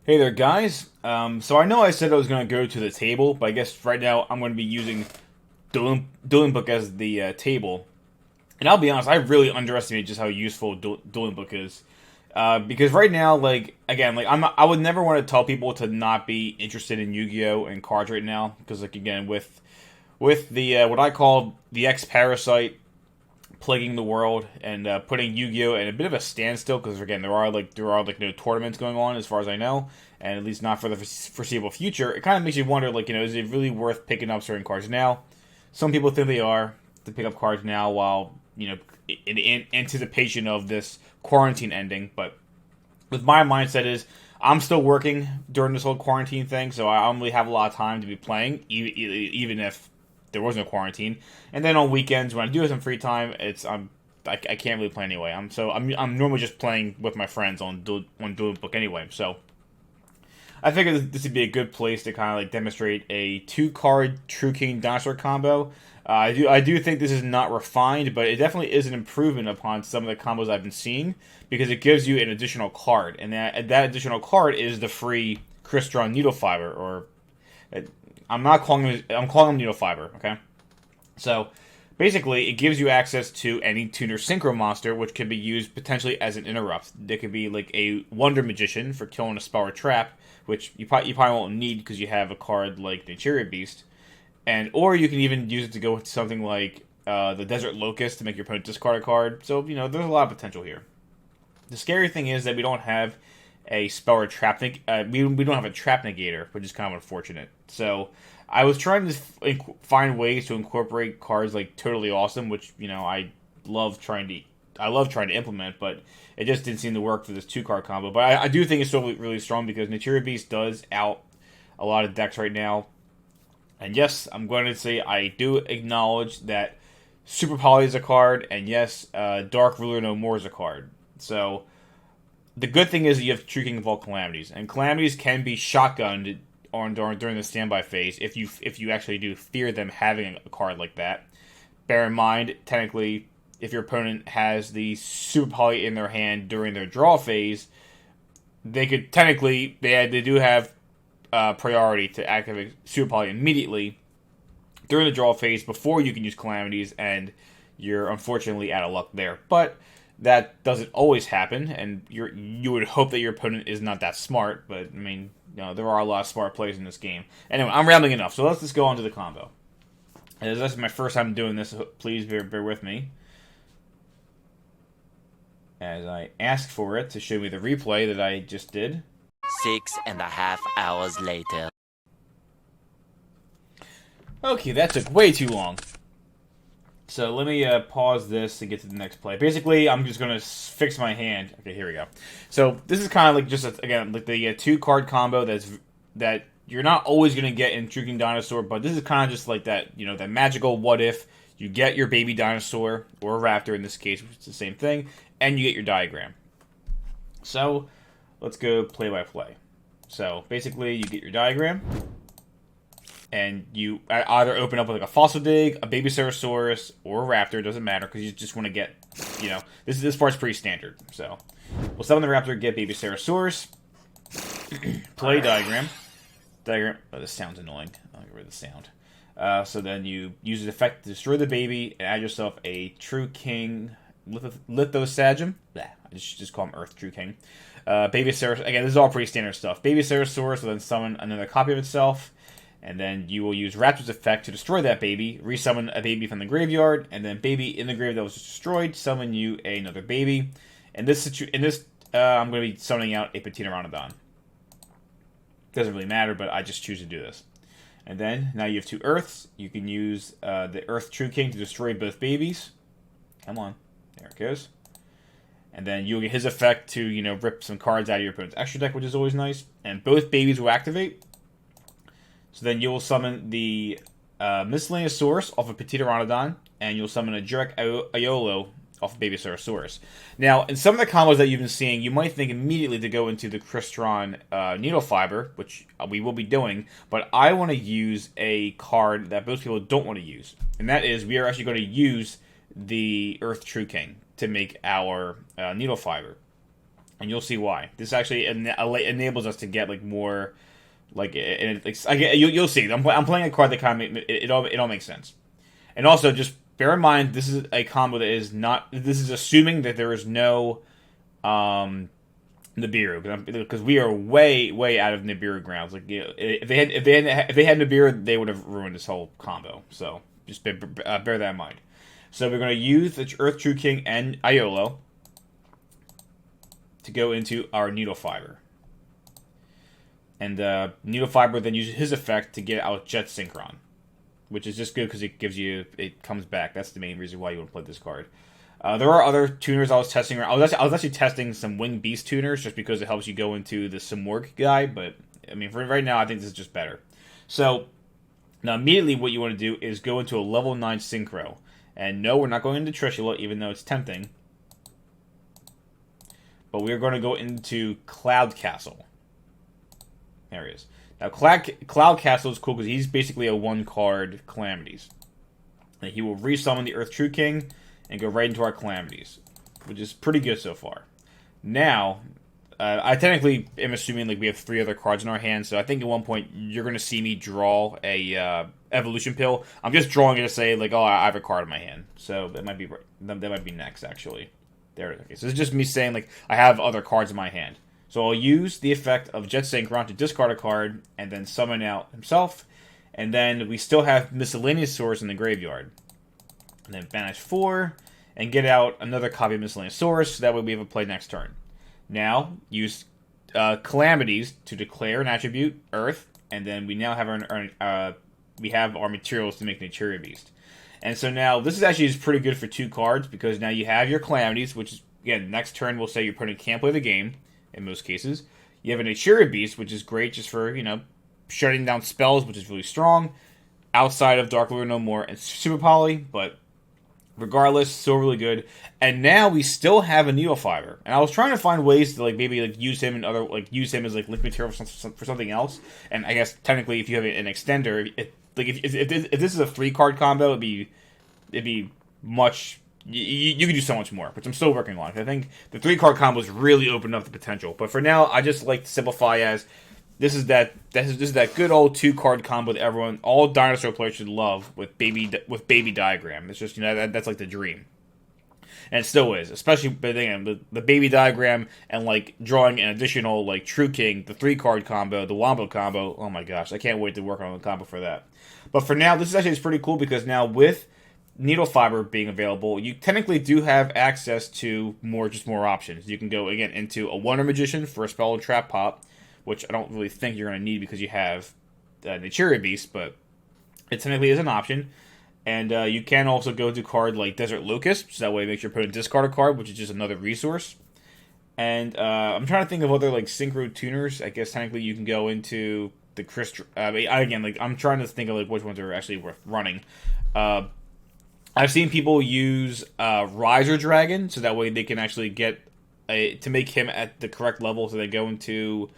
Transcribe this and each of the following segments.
Hey there, guys. So I know I said I was going to go to the table, but I guess right now I'm going to be using Dueling Book as the table. And I'll be honest, I really underestimated just how useful Dueling Book is. Because right now, like again, like I would never want to tell people to not be interested in Yu-Gi-Oh and cards right now, because like again with the what I call the X Parasite plaguing the world and putting Yu-Gi-Oh in a bit of a standstill because again there are no tournaments going on as far as I know, and at least not for the foreseeable future. It kind of makes you wonder, like, is it really worth picking up certain cards now? Some people think they are to pick up cards now while in anticipation of this quarantine ending, but with my mindset is I'm still working during this whole quarantine thing, so I don't really have a lot of time to be playing, even if there was no quarantine. And then on weekends when I do have some free time, I can't really play anyway. I'm normally just playing with my friends on Dual Book anyway. So I figured this would be a good place to kind of like demonstrate a 2 card True King Dinosaur combo. I do think this is not refined, but it definitely is an improvement upon some of the combos I've been seeing because it gives you an additional card, and that additional card is the free Crystron Needle Fiber. Or I'm calling him Needle Fiber. Okay, so basically, it gives you access to any Tuner Synchro monster, which can be used potentially as an interrupt. It could be like a Wonder Magician for killing a spell or trap, which you probably won't need because you have a card like the Interior Beast, and or you can even use it to go with something like the Desert Locust to make your opponent discard a card. So there's a lot of potential here. The scary thing is that we don't have a spell or trap. We don't have a trap negator, which is kind of unfortunate. So I was trying to find ways to incorporate cards like Totally Awesome, which love trying to I love trying to implement, but it just didn't seem to work for this 2 card combo. But I do think it's still really strong because Materia Beast does out a lot of decks right now. And yes, I'm going to say I do acknowledge that Super Poly is a card, and yes, Dark Ruler No More is a card. So the good thing is you have True King of all Calamities, and Calamities can be shotgunned on during the standby phase if you actually do fear them having a card like that. Bear in mind, technically, if your opponent has the Super Poly in their hand during their draw phase, they could technically they do have priority to activate Super Poly immediately during the draw phase before you can use Calamities, and you're unfortunately out of luck there. But that doesn't always happen, and you would hope that your opponent is not that smart. But I mean, there are a lot of smart players in this game. Anyway, I'm rambling enough, so let's just go on to the combo. As this is my first time doing this, so please bear with me as I ask for it to show me the replay that I just did. 6.5 hours later. Okay, that took way too long. So let me pause this and get to the next play. Basically, I'm just going to fix my hand. Okay, here we go. So this is kind of like just, again, like the 2 card combo that you're not always going to get in True King Dinosaur, but this is kind of just like that, that magical what if. You get your baby dinosaur, or a raptor in this case, which is the same thing, and you get your diagram. So let's go play by play. So basically, you get your diagram, and you either open up with like a Fossil Dig, a Baby Ceratosaurus, or a Raptor. It doesn't matter because you just want to get, this part's pretty standard. So we'll summon the Raptor, get Baby Ceratosaurus, play diagram. Oh, this sounds annoying. I'll get rid of the sound. So then you use the effect to destroy the baby and add yourself a True King Lithosagem. I just call him Earth True King. Baby Ceratosaurus. Again, this is all pretty standard stuff. Baby Ceratosaurus will then summon another copy of itself. And then you will use Raptor's effect to destroy that baby, resummon a baby from the graveyard, and then baby in the grave that was just destroyed, summon you another baby. In this, I'm going to be summoning out a Pteranodon. Doesn't really matter, but I just choose to do this. And then, now you have 2 Earths. You can use the Earth True King to destroy both babies. Come on. There it goes. And then you'll get his effect to, rip some cards out of your opponent's extra deck, which is always nice. And both babies will activate. So then you will summon the Miscellaneous Source off of Pteranodon, and you'll summon a Jurek Iolo off of Baby Ceratosaurus. Now, in some of the combos that you've been seeing, you might think immediately to go into the Crystron Needle Fiber, which we will be doing, but I want to use a card that most people don't want to use, and that is we are actually going to use the Earth True King to make our Needle Fiber. and you'll see why. This actually enables us to get like more, like, and it's, you'll see. I'm playing a card that kind of it all makes sense. And also, just bear in mind, this is a combo that is not. This is assuming that there is no Nibiru, because we are way out of Nibiru grounds. Like, you know, if they had Nibiru, they would have ruined this whole combo. So just bear that in mind. So we're going to use the Earth True King and Iolo to go into our Needle Fiber. And Needle Fiber then uses his effect to get out Jet Synchron, which is just good because it comes back. That's the main reason why you want to play this card. There are other tuners I was testing. I was actually testing some Wing Beast tuners just because it helps you go into the Simorgh guy. But I mean, for right now, I think this is just better. So now immediately, what you want to do is go into a level 9 Synchro. And no, we're not going into Trishula, even though it's tempting. But we're going to go into Cloud Castle. There he is. Now, Cloud Castle is cool because he's basically a 1-card Calamities. And he will resummon the Earth True King and go right into our Calamities, which is pretty good so far. Now, I technically am assuming like we have 3 other cards in our hand, so I think at one point you're going to see me draw a Evolution Pill. I'm just drawing it to say like, oh, I have a card in my hand, so that might be next actually. There it is. Okay, so it's just me saying like I have other cards in my hand. So I'll use the effect of Jet Synchron to discard a card and then summon out himself, and then we still have Miscellaneous Source in the graveyard. And then banish 4 and get out another copy of Miscellaneous Source, so that way we have a play next turn. Now, use Calamities to declare an attribute, Earth, and then we now have our materials to make Naturia Beast. And so now, this is actually pretty good for 2 cards, because now you have your Calamities, which is, again, next turn will say you're putting can't play the game, in most cases. You have a Naturia Beast, which is great just for, shutting down spells, which is really strong, outside of Dark Lord No More and Super Poly, but regardless, still really good. And now we still have a Needle Fiber. And I was trying to find ways to maybe use him in other use him as link material for something else. And I guess technically, if you have an extender, if this is a 3-card combo, it'd be much. You could do so much more, which I'm still working on. I think the 3-card combos really open up the potential. But for now, I just like to simplify as this is that good old 2-card combo that all Dinosaur players should love with baby diagram. It's just that's like the dream, and it still is. Especially, but again, the baby diagram and drawing an additional True King, the 3-card combo, the Wombo combo. Oh my gosh, I can't wait to work on a combo for that. But for now, this is pretty cool because now with Needle Fiber being available, you technically do have access to more options. You can go again into a Wonder Magician for a spell and trap pop, which I don't really think you're going to need because you have Naturia Beast, but it technically is an option. And you can also go to a card like Desert Locust, so that way it makes you put a discard a card, which is just another resource. And I'm trying to think of other synchro tuners. I guess technically you can go into the Crystal. Again, I'm trying to think of which ones are actually worth running. I've seen people use Riser Dragon, so that way they can actually get to make him at the correct level, so they go into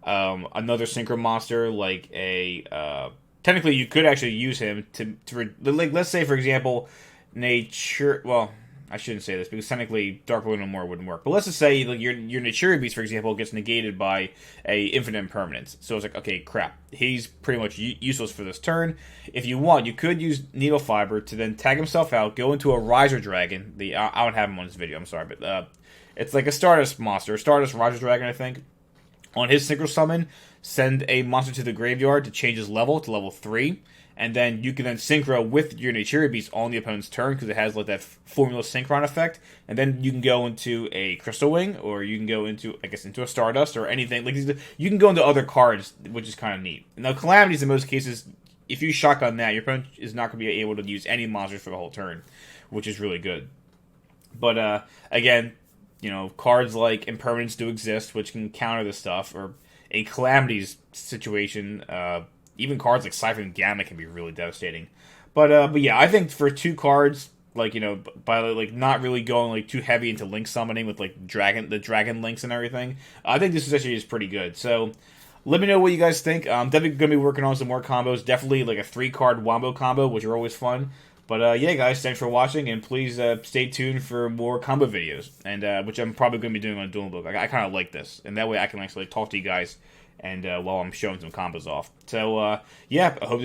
another synchro monster technically you could actually use him to let's say for example well, I shouldn't say this because technically Dark Lord No More wouldn't work, but let's just say your Naturia Beast for example gets negated by a infinite impermanence, so it's okay, crap, he's pretty much useless for this turn. If you want, you could use Needle Fiber to then tag himself out, go into a Riser Dragon. I don't have him on this video, I'm sorry, but it's like a Stardust monster, Stardust Riser Dragon, I think. On his Synchro Summon, send a monster to the graveyard to change his level to level 3, and then you can then Synchro with your Naturia Beast on the opponent's turn, because it has that Formula Synchron effect, and then you can go into a Crystal Wing, or you can go into a Stardust, or anything. You can go into other cards, which is kind of neat. Now, Calamities, in most cases, if you shotgun that, your opponent is not going to be able to use any monsters for the whole turn, which is really good. But, again, cards like Impermanence do exist, which can counter this stuff, or a Calamities situation. Even cards like Siphon Gamma can be really devastating. But yeah, I think for 2 cards, by not really going too heavy into link summoning with the dragon links and everything, I think this is actually pretty good. So let me know what you guys think. I'm definitely going to be working on some more combos. Definitely a 3-card Wombo combo, which are always fun. But yeah, guys, thanks for watching, and please stay tuned for more combo videos, and which I'm probably going to be doing on Duel Book. I kind of like this, and that way I can actually talk to you guys, and while I'm showing some combos off. So yeah, I hope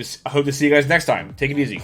to see you guys next time. Take it easy.